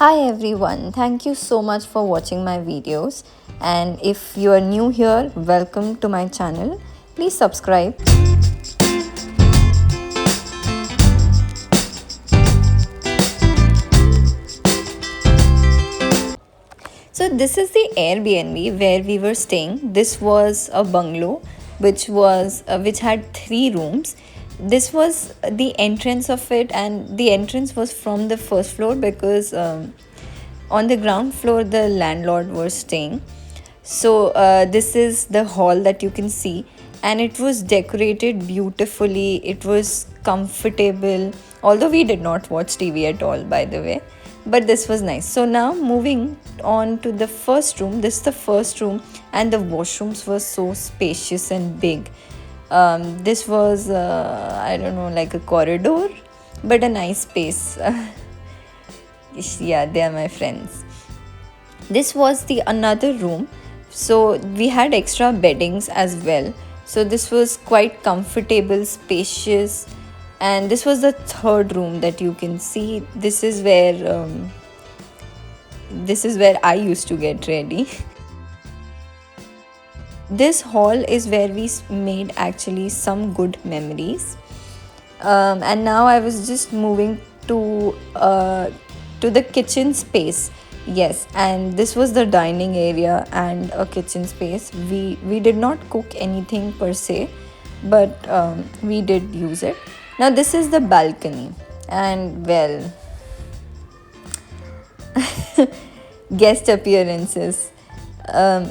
Hi everyone, thank you so much for watching my videos, and if you are new here, welcome to my channel. Please subscribe. So this is the Airbnb where we were staying. This was a bungalow which had 3 rooms. This was the entrance of it, and the entrance was from the first floor because on the ground floor the landlord was staying. So this is the hall that you can see, and it was decorated beautifully. It was comfortable, although we did not watch TV at all, by the way, but this was nice. So now moving on to the first room. This is the first room, and the washrooms were so spacious and big. This was I don't know, like a corridor, but a nice space. Yeah, they are my friends. This was the another room, so we had extra beddings as well. So this was quite comfortable, spacious, and this was the third room that you can see. This is where I used to get ready. This hall is where we made actually some good memories. And now I was just moving to the kitchen space. Yes, and this was the dining area and a kitchen space. We did not cook anything per se, but we did use it. Now this is the balcony, and well, guest appearances. So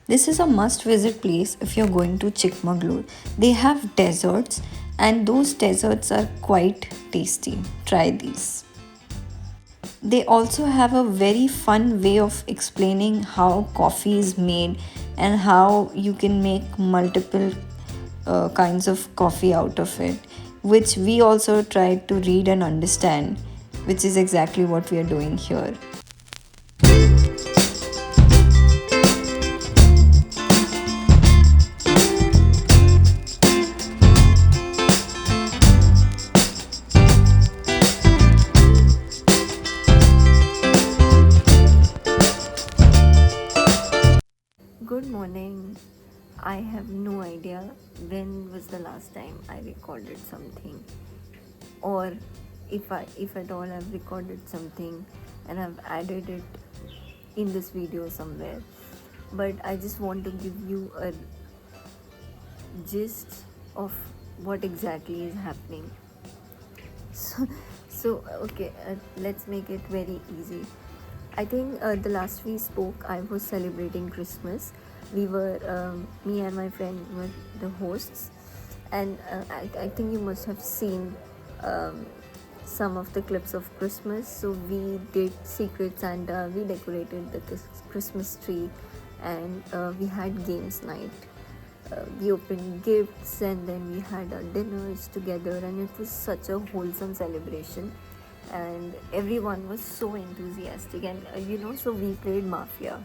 this is a must visit place if you're going to Chikmagalur. They have desserts, and those desserts are quite tasty. Try these. They also have a very fun way of explaining how coffee is made and how you can make multiple kinds of coffee out of it, which we also tried to read and understand, which is exactly what we are doing here. Good morning. I have no idea when was the last time I recorded something, or if at all I've recorded something and I've added it in this video somewhere. But I just want to give you a gist of what exactly is happening. So okay, let's make it very easy. I think the last we spoke, I was celebrating Christmas. We were, me and my friend were the hosts, and I think you must have seen some of the clips of Christmas. So we did Secret Santa, we decorated the Christmas tree, and we had games night. We opened gifts, and then we had our dinners together, and it was such a wholesome celebration, and everyone was so enthusiastic. And so we played Mafia,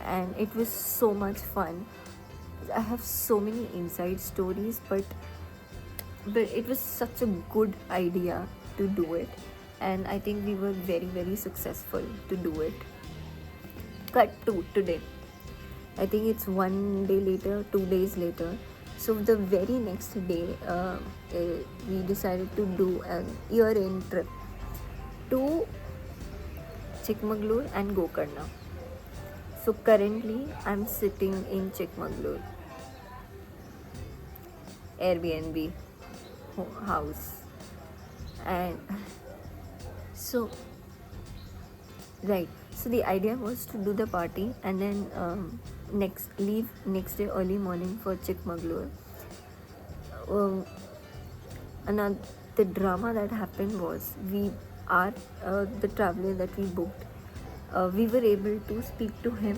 and it was so much fun. I have so many inside stories, but it was such a good idea to do it, and I think we were very, very successful to do it. Cut to today. I think it's 1 day later, 2 days later. So the very next day, we decided to do an year-end trip to Chikmagalur and Gokarna. So currently I'm sitting in Chikmagalur Airbnb house, and so right, so the idea was to do the party and then leave next day early morning for Chikmagalur. um, Another, the drama that happened was we are the traveler that we booked, we were able to speak to him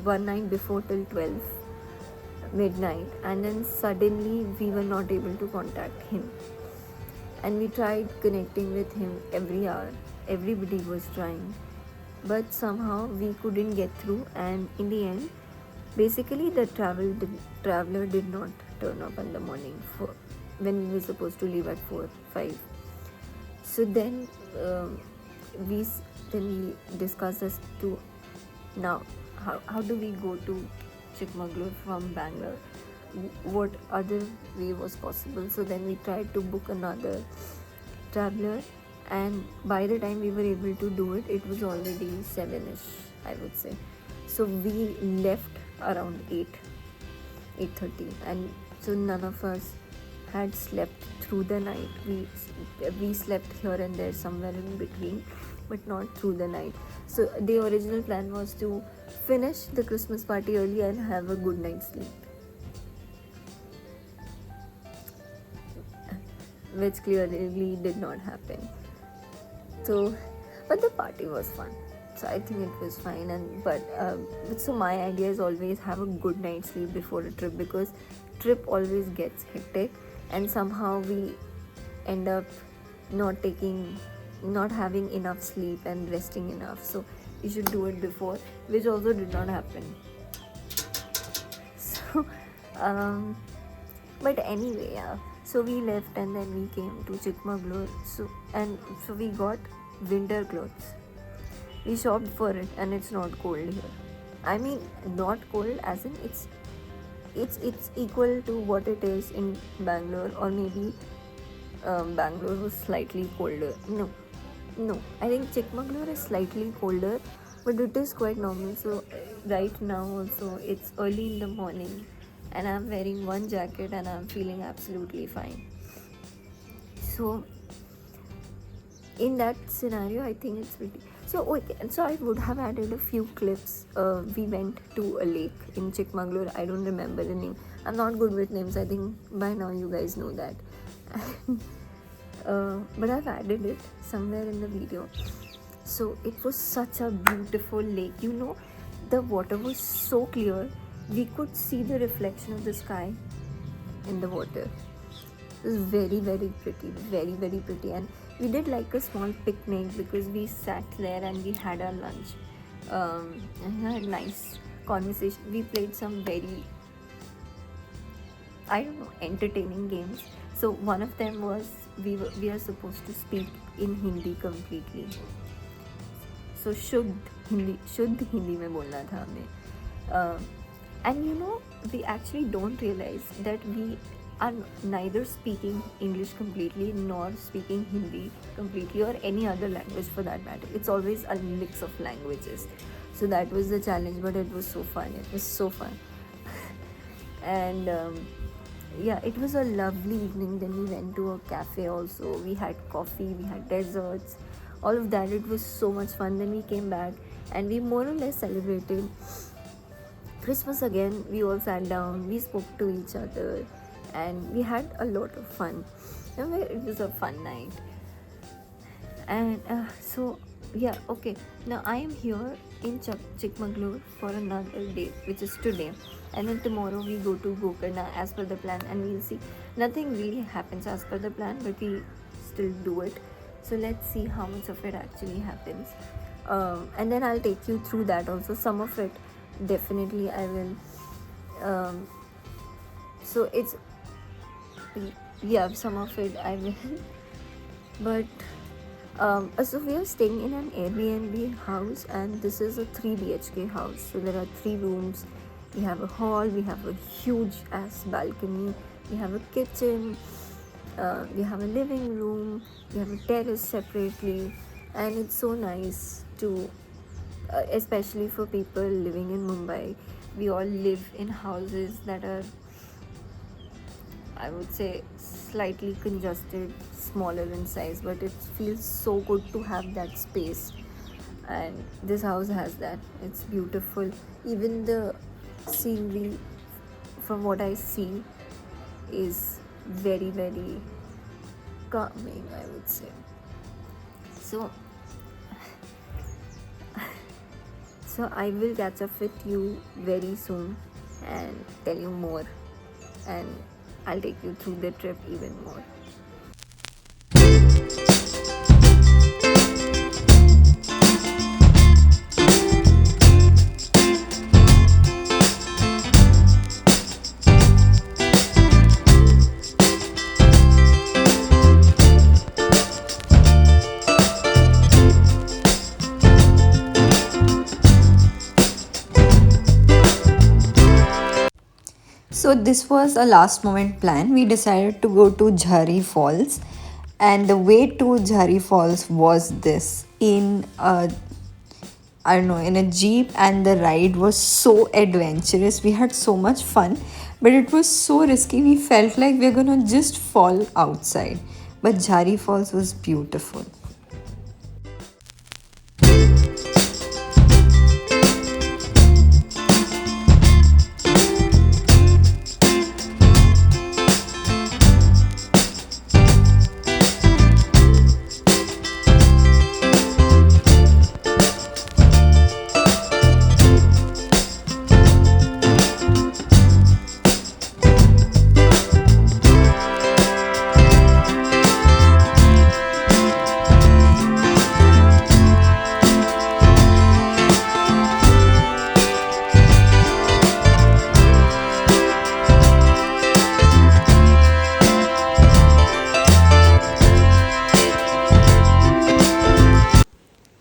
one night before till 12 midnight, and then suddenly we were not able to contact him, and we tried connecting with him every hour. Everybody was trying, but somehow we couldn't get through, and in the end, basically the traveler did not turn up in the morning for when we were supposed to leave at 4-5. So then we we discussed as to now how do we go to Chikmagalur from Bangalore, what other way was possible. So then we tried to book another traveler, and by the time we were able to do it, it was already 7ish, I would say. So we left around 8:30, and so none of us had slept through the night. We slept here and there somewhere in between, but not through the night. So the original plan was to finish the Christmas party early and have a good night's sleep, which clearly did not happen. So, but the party was fun. So I think it was fine. And so my idea is always have a good night's sleep before a trip, because trip always gets hectic, and somehow we end up not having enough sleep and resting enough. So you should do it before, which also did not happen. So but anyway, yeah, so we left and then we came to Chikmagalur. So we got winter clothes. We shopped for it, and it's not cold here. I mean, not cold as in it's equal to what it is in Bangalore, or maybe Bangalore was slightly colder. No, I think Chikmagalur is slightly colder, but it is quite normal. So right now also it's early in the morning, and I'm wearing one jacket and I'm feeling absolutely fine. So in that scenario, I think it's pretty. So I would have added a few clips. We went to a lake in Chikmagalur. I don't remember the name. I'm not good with names. I think by now you guys know that. But I've added it somewhere in the video. So it was such a beautiful lake. The water was so clear. We could see the reflection of the sky in the water. It was very, very pretty. Very, very pretty. And we did like a small picnic, because we sat there and we had our lunch. And had nice conversation. We played some very, entertaining games. So one of them was we are supposed to speak in Hindi completely. So शुद्ध हिंदी में बोलना था हमें. And we actually don't realize that we are neither speaking English completely nor speaking Hindi completely, or any other language for that matter. It's always a mix of languages. So that was the challenge, but it was so fun. It was so fun. And yeah, it was a lovely evening. Then we went to a cafe also. We had coffee, we had desserts, all of that. It was so much fun. Then we came back and we more or less celebrated Christmas again. We all sat down, we spoke to each other, and we had a lot of fun. It was a fun night. And so yeah, okay, now I am here in Chikmagalur for another day, which is today, and then tomorrow we go to Gokarna as per the plan, and we'll see. Nothing really happens as per the plan, but we still do it. So let's see how much of it actually happens, and then I'll take you through that also. Some of it definitely I will, so it's, yeah, some of it I will but so we are staying in an Airbnb house, and this is a 3 BHK house. So there are 3 rooms We have a hall, we have a huge ass balcony, we have a kitchen, we have a living room, we have a terrace separately, and it's so nice to, especially for people living in Mumbai. We all live in houses that are, I would say, slightly congested, smaller in size, but it feels so good to have that space. And this house has that. It's beautiful. Even the scenery, from what I see, is very, very calming, I would say. So, so I will catch up with you very soon and tell you more, and I'll take you through the trip even more. So this was a last moment plan. We decided to go to Jhari Falls, and the way to Jhari Falls was this in a, I don't know, in a jeep, and the ride was so adventurous. We had so much fun, but it was so risky. We felt like we are gonna just fall outside. But Jhari Falls was beautiful.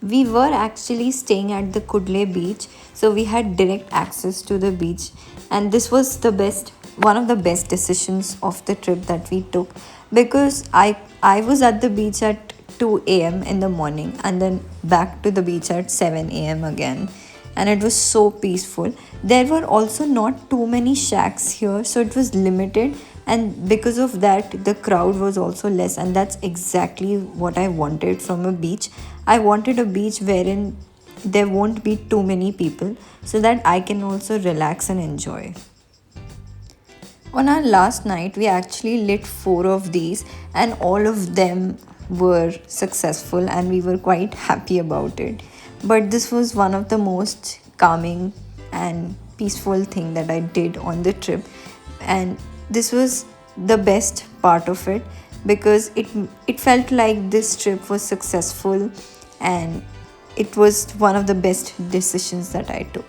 We were actually staying at the Kudle beach, so we had direct access to the beach, and this was the best, one of the best decisions of the trip that we took, because I was at the beach at 2 a.m. in the morning and then back to the beach at 7 a.m. again, and it was so peaceful. There were also not too many shacks here, so it was limited, and because of that the crowd was also less, and that's exactly what I wanted from a beach. I wanted a beach wherein there won't be too many people, so that I can also relax and enjoy. On our last night, we actually lit four of these, and all of them were successful, and we were quite happy about it. But this was one of the most calming and peaceful thing that I did on the trip, and this was the best part of it, because it felt like this trip was successful, and it was one of the best decisions that I took.